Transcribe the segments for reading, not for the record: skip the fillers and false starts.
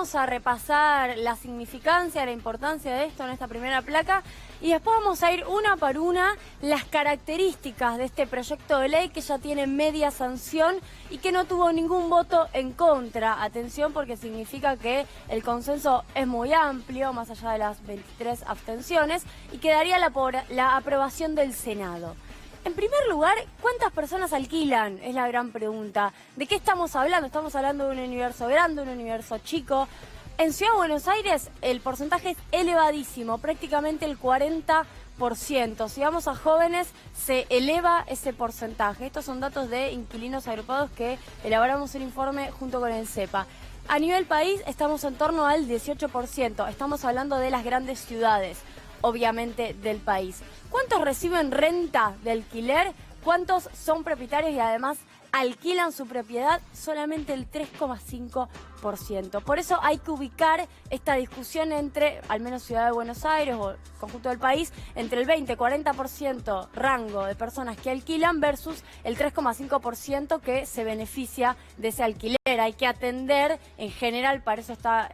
vamos a repasar la significancia, la importancia de esto en esta primera placa y después vamos a ir una por una las características de este proyecto de ley que ya tiene media sanción y que no tuvo ningún voto en contra. Atención, porque significa que el consenso es muy amplio, más allá de las 23 abstenciones, y quedaría la aprobación del Senado. En primer lugar, ¿cuántas personas alquilan? Es la gran pregunta. ¿De qué estamos hablando? ¿Estamos hablando de un universo grande, un universo chico? En Ciudad de Buenos Aires el porcentaje es elevadísimo, prácticamente el 40%. Si vamos a jóvenes, se eleva ese porcentaje. Estos son datos de inquilinos agrupados que elaboramos el informe junto con el CEPA. A nivel país estamos en torno al 18%. Estamos hablando de las grandes ciudades, obviamente, del país. ¿Cuántos reciben renta de alquiler? ¿Cuántos son propietarios y además alquilan su propiedad? Solamente el 3,5%. Por eso hay que ubicar esta discusión entre, al menos Ciudad de Buenos Aires o el conjunto del país, entre el 20-40% rango de personas que alquilan versus el 3,5% que se beneficia de ese alquiler. Hay que atender, en general, para eso está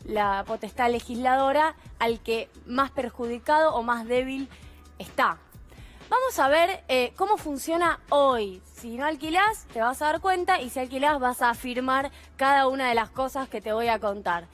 la potestad legisladora, al que más perjudicado o más débil está. Vamos a ver cómo funciona hoy. Si no alquilás, te vas a dar cuenta, y si alquilás vas a afirmar cada una de las cosas que te voy a contar.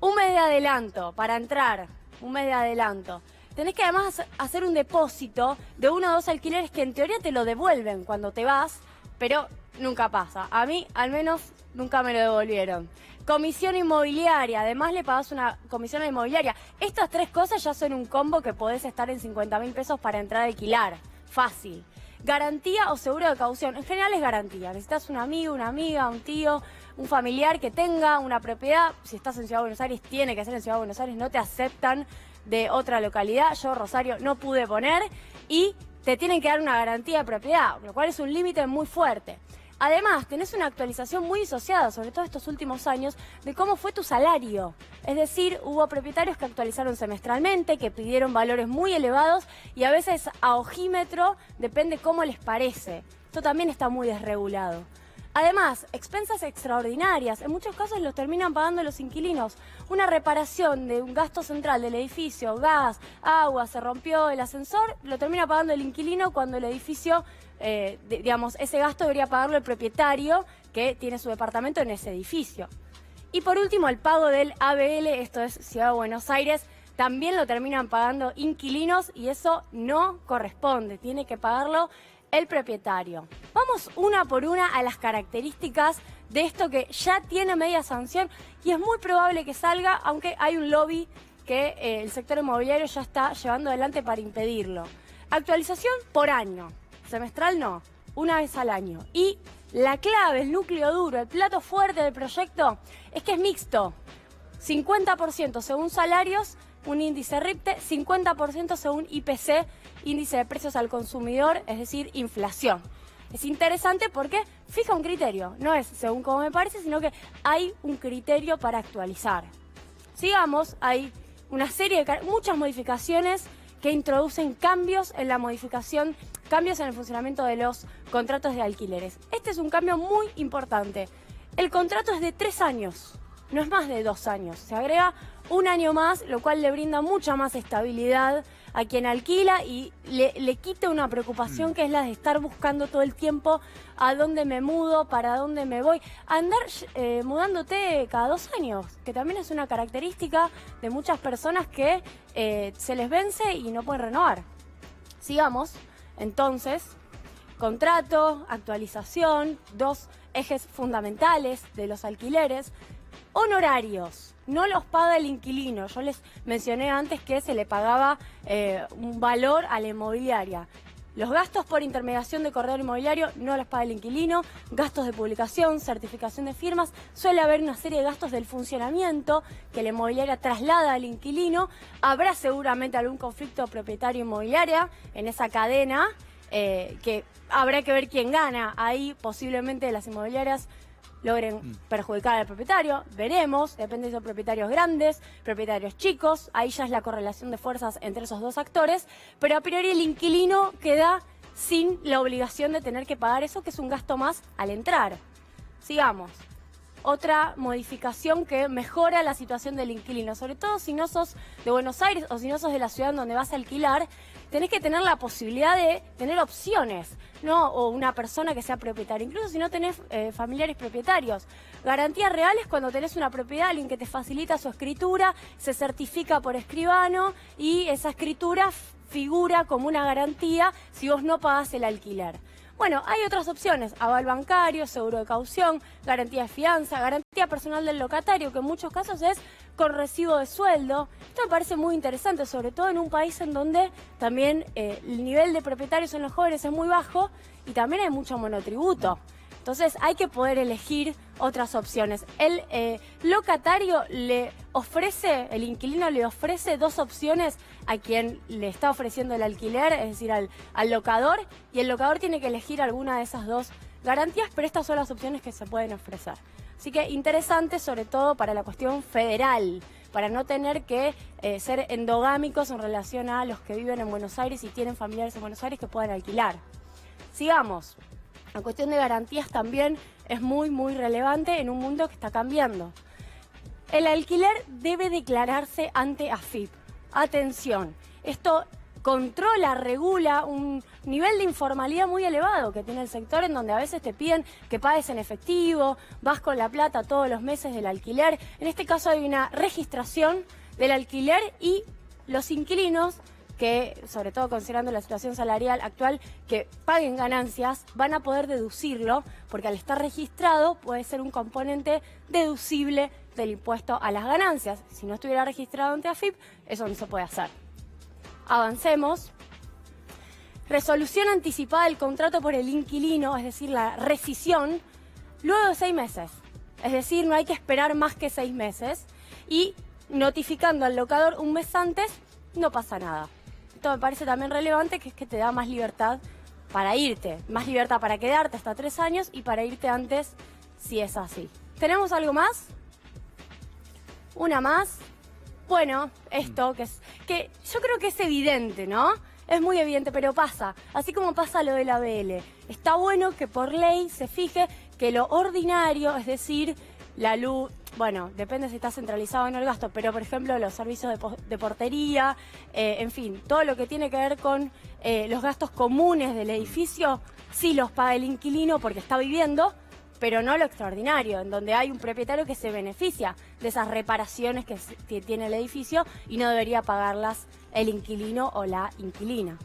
Un mes de adelanto para entrar, un mes de adelanto. Tenés que además hacer un depósito de 1 o 2 alquileres que en teoría te lo devuelven cuando te vas, pero nunca pasa. A mí, al menos, nunca me lo devolvieron. Comisión inmobiliaria, además le pagás una comisión inmobiliaria. Estas 3 cosas ya son un combo que podés estar en 50.000 pesos para entrar a alquilar. Fácil. Garantía o seguro de caución. En general es garantía. Necesitas un amigo, una amiga, un tío, un familiar que tenga una propiedad. Si estás en Ciudad de Buenos Aires, tiene que ser en Ciudad de Buenos Aires. No te aceptan de otra localidad. Yo, Rosario, no pude poner y te tienen que dar una garantía de propiedad, lo cual es un límite muy fuerte. Además, tenés una actualización muy disociada, sobre todo estos últimos años, de cómo fue tu salario. Es decir, hubo propietarios que actualizaron semestralmente, que pidieron valores muy elevados y a veces a ojímetro, depende cómo les parece. Esto también está muy desregulado. Además, expensas extraordinarias, en muchos casos los terminan pagando los inquilinos. Una reparación de un gasto central del edificio, gas, agua, se rompió el ascensor, lo termina pagando el inquilino cuando el edificio, digamos, ese gasto debería pagarlo el propietario que tiene su departamento en ese edificio. Y por último, el pago del ABL, esto es Ciudad de Buenos Aires, también lo terminan pagando inquilinos y eso no corresponde, tiene que pagarlo el propietario. Vamos una por una a las características de esto que ya tiene media sanción y es muy probable que salga, aunque hay un lobby que el sector inmobiliario ya está llevando adelante para impedirlo. Actualización por año, semestral no, una vez al año. Y la clave, el núcleo duro, el plato fuerte del proyecto es que es mixto. 50% según salarios, un índice RIPTE, 50% según IPC, índice de precios al consumidor, es decir, inflación. Es interesante porque fija un criterio, no es según como me parece, sino que hay un criterio para actualizar. Sigamos, hay una serie de muchas modificaciones que introducen cambios en la modificación, cambios en el funcionamiento de los contratos de alquileres. Este es un cambio muy importante. El contrato es de 3 años, no es más de 2 años. Se agrega un año más, lo cual le brinda mucha más estabilidad a quien alquila y le quita una preocupación que es la de estar buscando todo el tiempo a dónde me mudo, para dónde me voy. Andar mudándote cada 2 años, que también es una característica de muchas personas que se les vence y no pueden renovar. Sigamos, entonces, contrato, actualización, 2 ejes fundamentales de los alquileres. Honorarios, no los paga el inquilino. Yo les mencioné antes que se le pagaba un valor a la inmobiliaria. Los gastos por intermediación de corredor inmobiliario no los paga el inquilino. Gastos de publicación, certificación de firmas. Suele haber una serie de gastos del funcionamiento que la inmobiliaria traslada al inquilino. Habrá seguramente algún conflicto propietario-inmobiliaria en esa cadena que habrá que ver quién gana. Ahí posiblemente las inmobiliarias logren perjudicar al propietario, veremos, depende si son propietarios grandes, propietarios chicos, ahí ya es la correlación de fuerzas entre esos 2 actores, pero a priori el inquilino queda sin la obligación de tener que pagar eso, que es un gasto más al entrar. Sigamos. otra modificación que mejora la situación del inquilino. Sobre todo si no sos de Buenos Aires o si no sos de la ciudad en donde vas a alquilar, tenés que tener la posibilidad de tener opciones, ¿no? O una persona que sea propietaria, incluso si no tenés familiares propietarios. Garantía real es cuando tenés una propiedad, alguien que te facilita su escritura, se certifica por escribano y esa escritura figura como una garantía si vos no pagás el alquiler. Bueno, hay otras opciones, aval bancario, seguro de caución, garantía de fianza, garantía personal del locatario, que en muchos casos es con recibo de sueldo. Esto me parece muy interesante, sobre todo en un país en donde también el nivel de propietarios en los jóvenes es muy bajo y también hay mucho monotributo. Entonces hay que poder elegir otras opciones. El locatario el inquilino le ofrece dos opciones a quien le está ofreciendo el alquiler, es decir, al locador, y el locador tiene que elegir alguna de esas dos garantías, pero estas son las opciones que se pueden ofrecer. Así que interesante, sobre todo para la cuestión federal, para no tener que ser endogámicos en relación a los que viven en Buenos Aires y tienen familiares en Buenos Aires que puedan alquilar. Sigamos. La cuestión de garantías también es muy, muy relevante en un mundo que está cambiando. El alquiler debe declararse ante AFIP. Atención, esto controla, regula un nivel de informalidad muy elevado que tiene el sector, en donde a veces te piden que pagues en efectivo, vas con la plata todos los meses del alquiler. En este caso hay una registración del alquiler y los inquilinos, que, sobre todo considerando la situación salarial actual, que paguen ganancias, van a poder deducirlo, porque al estar registrado puede ser un componente deducible del impuesto a las ganancias. Si no estuviera registrado ante AFIP, eso no se puede hacer. Avancemos. Resolución anticipada del contrato por el inquilino, es decir, la rescisión, luego de 6 meses. Es decir, no hay que esperar más que 6 meses. Y notificando al locador un mes antes, no pasa nada. Esto me parece también relevante, que es que te da más libertad para irte, más libertad para quedarte hasta 3 años y para irte antes si es así. ¿Tenemos algo más? ¿Una más? Bueno, esto que yo creo que es evidente, ¿no? Es muy evidente, pero pasa, así como pasa lo de la BL. Está bueno que por ley se fije que lo ordinario, es decir, la luz, bueno, depende si está centralizado o no el gasto, pero por ejemplo los servicios de portería, en fin, todo lo que tiene que ver con los gastos comunes del edificio, sí los paga el inquilino porque está viviendo, pero no lo extraordinario, en donde hay un propietario que se beneficia de esas reparaciones que tiene el edificio y no debería pagarlas el inquilino o la inquilina.